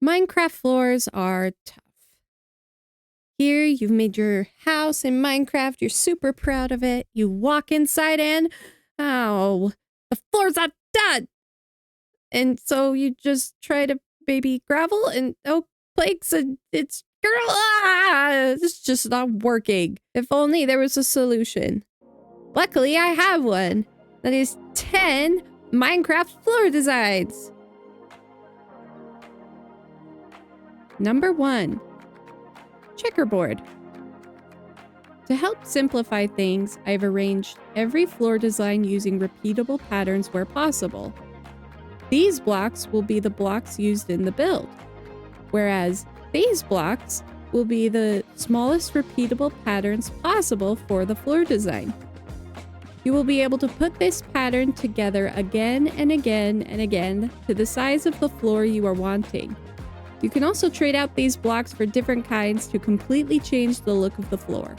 Minecraft floors are tough. Here, you've made your house in Minecraft. You're super proud of it. You walk inside and, ow, the floor's not done. And so you just try to baby gravel and, oh, plagues, and it's just not working. If only there was a solution. Luckily, I have one. That is 10 Minecraft floor designs. Number 1. Checkerboard. To help simplify things, I've arranged every floor design using repeatable patterns where possible. These blocks will be the blocks used in the build, whereas these blocks will be the smallest repeatable patterns possible for the floor design. You will be able to put this pattern together again and again and again to the size of the floor you are wanting. You can also trade out these blocks for different kinds to completely change the look of the floor.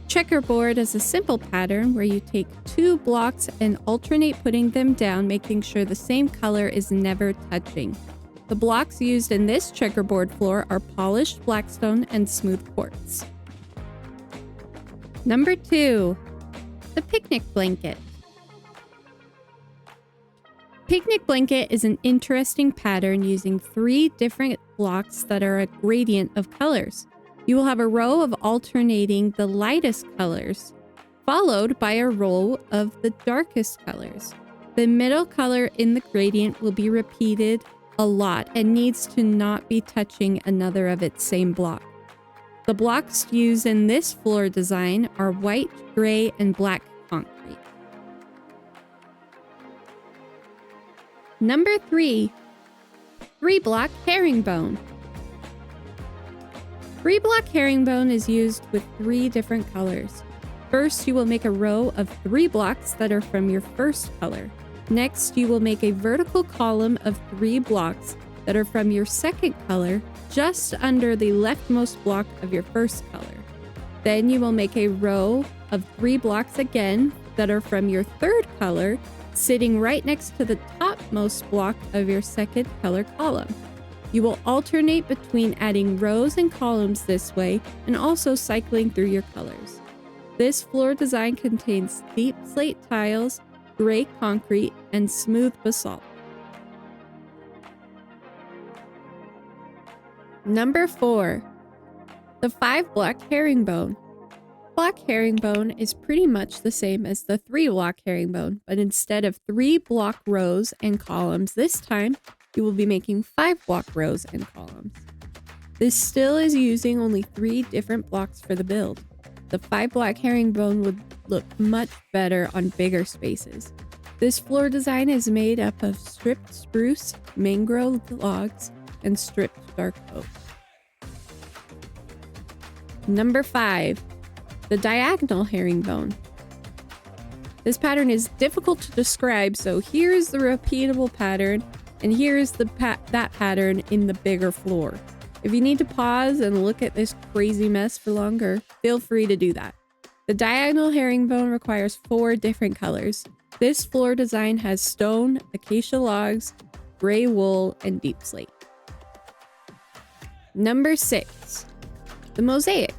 Checkerboard is a simple pattern where you take 2 blocks and alternate putting them down, making sure the same color is never touching. The blocks used in this checkerboard floor are polished blackstone and smooth quartz. Number 2. The picnic blanket. Picnic blanket is an interesting pattern using 3 different blocks that are a gradient of colors. You will have a row of alternating the lightest colors, followed by a row of the darkest colors. The middle color in the gradient will be repeated a lot and needs to not be touching another of its same block. The blocks used in this floor design are white, gray, and black concrete. Number 3. 3-block herringbone. 3-block herringbone is used with 3 different colors. First, you will make a row of 3 blocks that are from your first color. Next, you will make a vertical column of 3 blocks that are from your second color, just under the leftmost block of your first color. Then you will make a row of 3 blocks again that are from your third color, sitting right next to the topmost block of your second color column. You will alternate between adding rows and columns this way and also cycling through your colors. This floor design contains deep slate tiles, gray concrete, and smooth basalt. Number 4. The 5-block herringbone. Block herringbone is pretty much the same as the 3-block herringbone, but instead of 3 block rows and columns this time, you will be making 5-block rows and columns. This still is using only 3 different blocks for the build. The 5-block herringbone would look much better on bigger spaces. This floor design is made up of stripped spruce, mangrove logs, and stripped dark oak. Number 5. The diagonal herringbone. This pattern is difficult to describe, so here's the repeatable pattern, and here's that pattern in the bigger floor. If you need to pause and look at this crazy mess for longer, feel free to do that. The diagonal herringbone requires 4 different colors. This floor design has stone, acacia logs, gray wool, and deep slate. Number 6. The mosaic.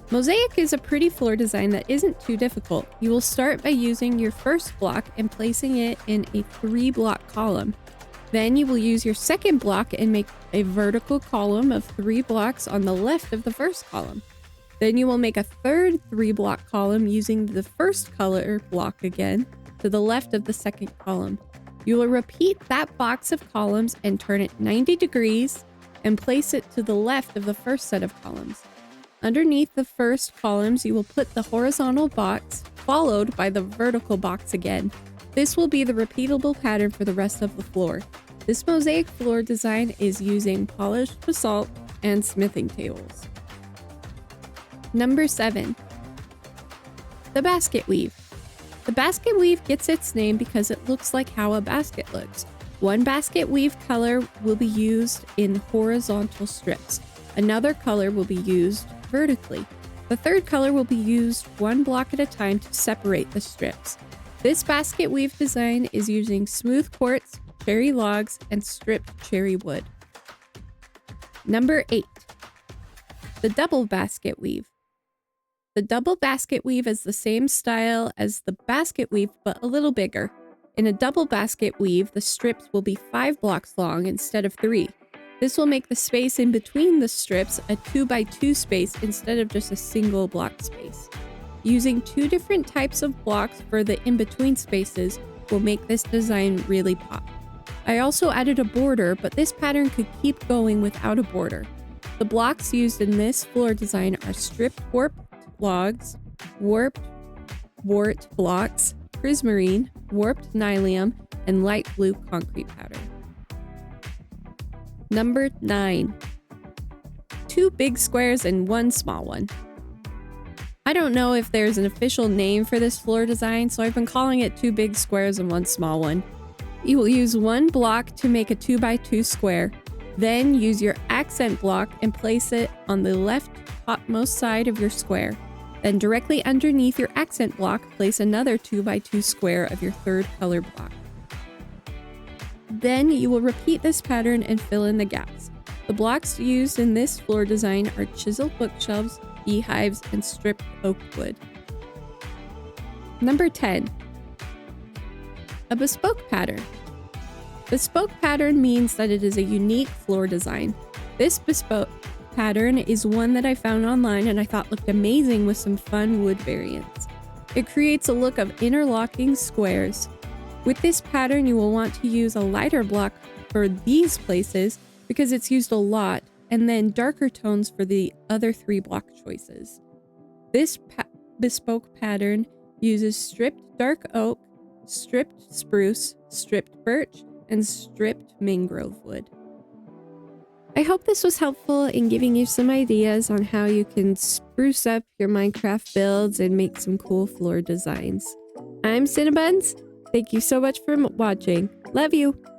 Mosaic is a pretty floor design that isn't too difficult. You will start by using your first block and placing it in a 3-block column. Then you will use your second block and make a vertical column of 3 blocks on the left of the first column. Then you will make a third 3-block column using the first color block again to the left of the second column. You will repeat that box of columns and turn it 90 degrees and place it to the left of the first set of columns. Underneath the first columns, you will put the horizontal box, followed by the vertical box again. This will be the repeatable pattern for the rest of the floor. This mosaic floor design is using polished basalt and smithing tables. Number 7. The basket weave. The basket weave gets its name because it looks like how a basket looks. One basket weave color will be used in horizontal strips. Another color will be used vertically. The third color will be used 1 block at a time to separate the strips. This basket weave design is using smooth quartz, cherry logs, and stripped cherry wood. Number 8. The double basket weave. The double basket weave is the same style as the basket weave, but a little bigger. In a double basket weave, the strips will be 5 blocks long instead of 3. This will make the space in between the strips a 2x2 space instead of just a single block space. Using 2 different types of blocks for the in-between spaces will make this design really pop. I also added a border, but this pattern could keep going without a border. The blocks used in this floor design are stripped warped logs, warped wart blocks, prismarine, warped nylium, and light blue concrete powder. Number 9. 2 big squares and 1 small one. I don't know if there's an official name for this floor design, so I've been calling it 2 big squares and 1 small one. You will use 1 block to make a 2x2 square, then use your accent block and place it on the left topmost side of your square. Then directly underneath your accent block, place another 2x2 square of your third color block. Then you will repeat this pattern and fill in the gaps. The blocks used in this floor design are chiseled bookshelves, beehives, and stripped oak wood. Number 10. A bespoke pattern. Bespoke pattern means that it is a unique floor design. This bespoke pattern is one that I found online and I thought looked amazing with some fun wood variants. It creates a look of interlocking squares. With this pattern, you will want to use a lighter block for these places because it's used a lot, and then darker tones for the other 3 block choices. This bespoke pattern uses stripped dark oak, stripped spruce, stripped birch, and stripped mangrove wood. I hope this was helpful in giving you some ideas on how you can spruce up your Minecraft builds and make some cool floor designs. I'm Sinnabuns. Thank you so much for watching. Love you!